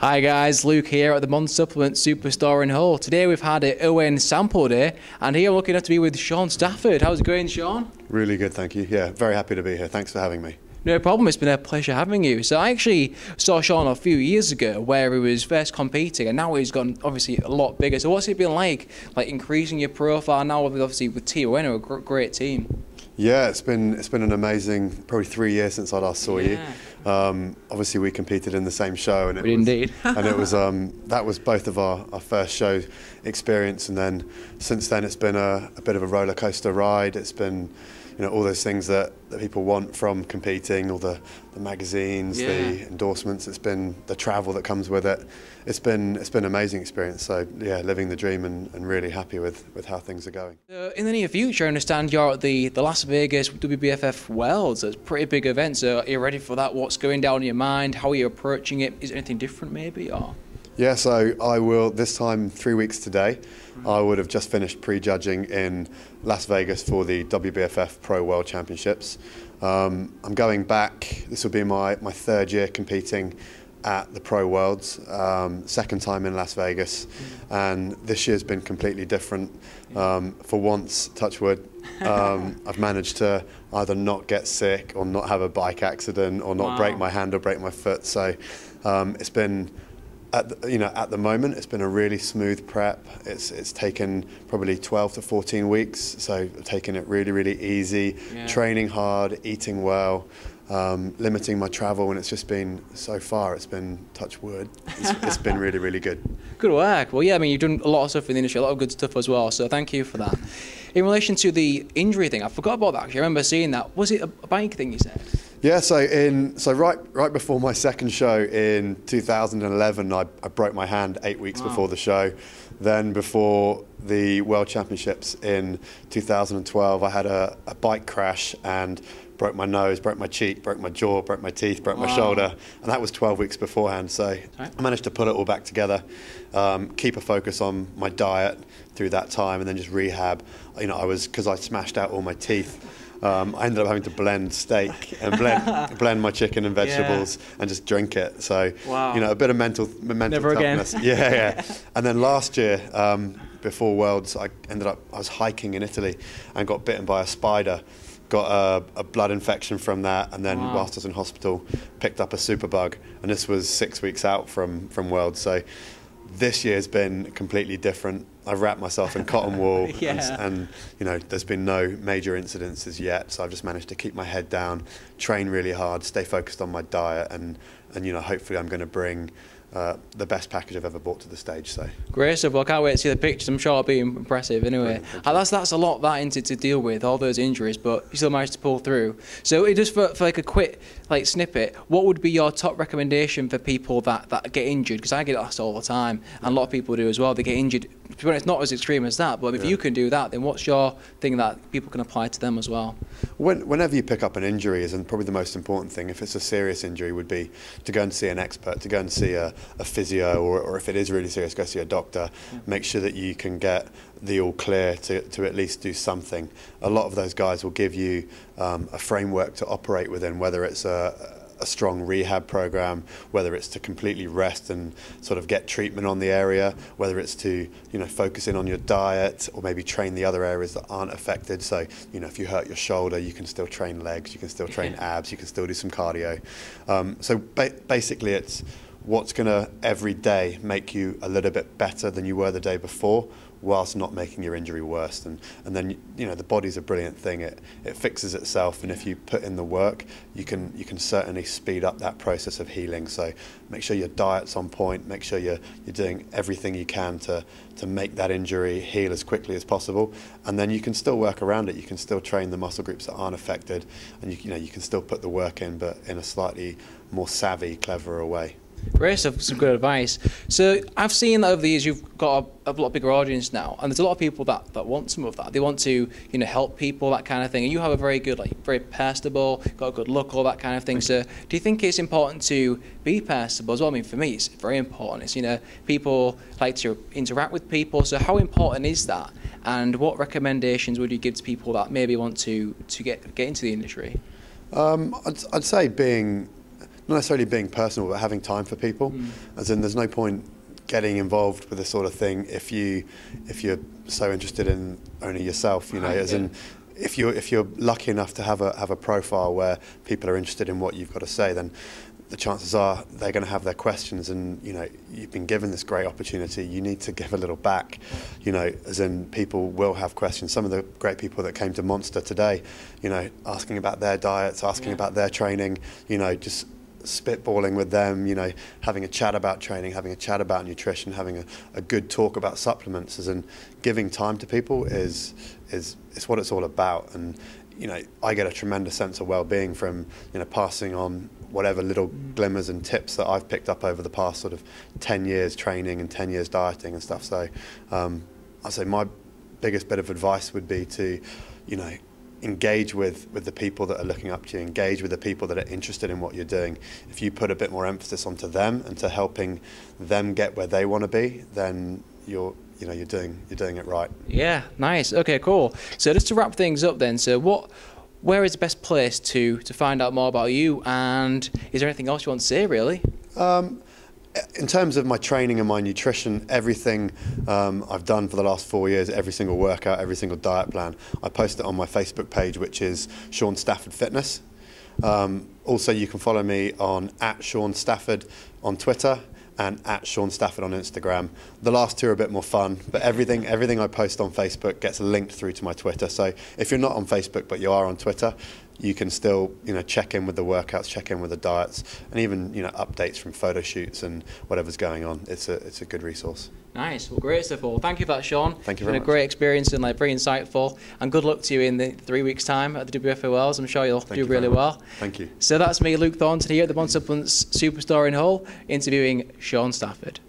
Hi guys, Luke here at the Monstersupplements Superstore in Hull. Today we've had a Owen sample day, and here I'm lucky enough to be with Shaun Stafford. How's it going, Shaun? Really good, thank you. Yeah, very happy to be here. Thanks for having me. No problem, it's been a pleasure having you. So I actually saw Shaun a few years ago where he was first competing, and now he's gotten obviously a lot bigger. So what's it been like increasing your profile now obviously with TON, a great team? Yeah, it's been an amazing, probably 3 years since I last saw you. Obviously we competed in the same show, and it was that was both of our first show experience, and then since then it's been a bit of a roller coaster ride. It's been, you know, all those things that people want from competing, all the magazines, the endorsements. It's been the travel that comes with it. It's been an amazing experience. So yeah, living the dream and really happy with how things are going. In the near future, I understand you're at the Las Vegas WBFF Worlds. It's a pretty big event. So are you ready for that? What's going down in your mind? How are you approaching it? Is it anything different maybe? Or? Yeah, so I will, this time 3 weeks today, I would have just finished prejudging in Las Vegas for the WBFF Pro World Championships. I'm going back, this will be my third year competing at the Pro Worlds, second time in Las Vegas, and this year's been completely different. For once, touch wood, I've managed to either not get sick or not have a bike accident or not break my hand or break my foot, so it's been, at the moment, it's been a really smooth prep. It's taken probably 12 to 14 weeks, so taking it really easy, training hard, eating well, limiting my travel, and it's just been, so far, it's been, touch wood, it's been really good. Good work. Well, yeah, I mean, you've done a lot of stuff in the industry, a lot of good stuff as well, so thank you for that. In relation to the injury thing, I forgot about that actually. I remember seeing that. Was it a bike thing you said? Yeah, so right before my second show in 2011, I broke my hand 8 weeks before the show. Then before the World Championships in 2012, I had a bike crash and broke my nose, broke my cheek, broke my jaw, broke my teeth, broke my shoulder, and that was 12 weeks beforehand. So I managed to put it all back together, keep a focus on my diet through that time, and then just rehab. You know, because I smashed out all my teeth. I ended up having to blend steak and blend my chicken and vegetables and just drink it. So, you know, a bit of mental Never toughness. Again. Yeah. And then last year, before Worlds, I was hiking in Italy and got bitten by a spider. Got a blood infection from that, and then whilst I was in hospital, picked up a superbug. And this was 6 weeks out from Worlds. So this year's been completely different. I've wrapped myself in cotton wool, and you know, there's been no major incidences yet. So I've just managed to keep my head down, train really hard, stay focused on my diet, and you know, hopefully I'm going to bring the best package I've ever brought to the stage. So great stuff. Well, I can't wait to see the pictures. I'm sure it'll be impressive. Anyway, that's a lot to deal with, all those injuries, but you still managed to pull through. So just for like a quick snippet, what would be your top recommendation for people that get injured? Because I get asked all the time, and a lot of people do as well. They get injured. To be honest, not as extreme as that, but if you can do that, then what's your thing that people can apply to them as well? Whenever you pick up an injury, and probably the most important thing, if it's a serious injury, would be to go and see an expert, to go and see a physio, or if it is really serious, go see a doctor. Make sure that you can get the all clear to at least do something. A lot of those guys will give you a framework to operate within, whether it's a strong rehab program, whether it's to completely rest and sort of get treatment on the area, whether it's to, you know, focus in on your diet, or maybe train the other areas that aren't affected. So, you know, if you hurt your shoulder, you can still train legs, you can still train abs, you can still do some cardio. So basically it's what's going to every day make you a little bit better than you were the day before, whilst not making your injury worse. And then, you know, the body's a brilliant thing. It fixes itself, and if you put in the work, you can certainly speed up that process of healing. So make sure your diet's on point, make sure you're doing everything you can to make that injury heal as quickly as possible, and then you can still work around it. You can still train the muscle groups that aren't affected, and you can still put the work in, but in a slightly more savvy, cleverer way. Great stuff, some good advice. So I've seen that over the years you've got a lot bigger audience now, and there's a lot of people that want some of that. They want to, you know, help people, that kind of thing. And you have a very good, very personable, got a good look, all that kind of thing. So do you think it's important to be personable as well? I mean, for me, it's very important. It's, you know, people like to interact with people. So how important is that? And what recommendations would you give to people that maybe want to get into the industry? I'd say being not necessarily being personal, but having time for people. As in, there's no point getting involved with this sort of thing if you're so interested in only yourself, you know. As in, if you're lucky enough to have a profile where people are interested in what you've got to say, then the chances are they're going to have their questions, and you know, you've been given this great opportunity, you need to give a little back, you know. As in, people will have questions. Some of the great people that came to Monster today, you know, asking about their diets, asking about their training, you know, just spitballing with them, you know, having a chat about training, having a chat about nutrition, having a good talk about supplements. As in, giving time to people is what it's all about. And you know, I get a tremendous sense of well-being from, you know, passing on whatever little glimmers and tips that I've picked up over the past sort of 10 years training and 10 years dieting and stuff. So I'd say my biggest bit of advice would be to, you know, engage with the people that are looking up to you, engage with the people that are interested in what you're doing. If you put a bit more emphasis onto them and to helping them get where they want to be, then you're doing it right. Yeah, nice. Okay, cool. So just to wrap things up then, so where is the best place to find out more about you, and is there anything else you want to say, really? In terms of my training and my nutrition, everything I've done for the last 4 years, every single workout, every single diet plan, I post it on my Facebook page, which is Shaun Stafford Fitness. Also, you can follow me on @Shaun Stafford on Twitter and @Shaun Stafford on Instagram. The last two are a bit more fun, but everything I post on Facebook gets linked through to my Twitter. So if you're not on Facebook but you are on Twitter, you can still, you know, check in with the workouts, check in with the diets, and even, you know, updates from photo shoots and whatever's going on. It's a good resource. Nice. Well, great stuff. Well, thank you for that, Shaun. Thank you very much. It's been a great experience and very insightful. And good luck to you in the 3 weeks' time at the WFA Worlds. I'm sure you'll do really well. Thank you. So that's me, Luke Thornton, here at the Monstersupplements Superstore in Hull, interviewing Shaun Stafford.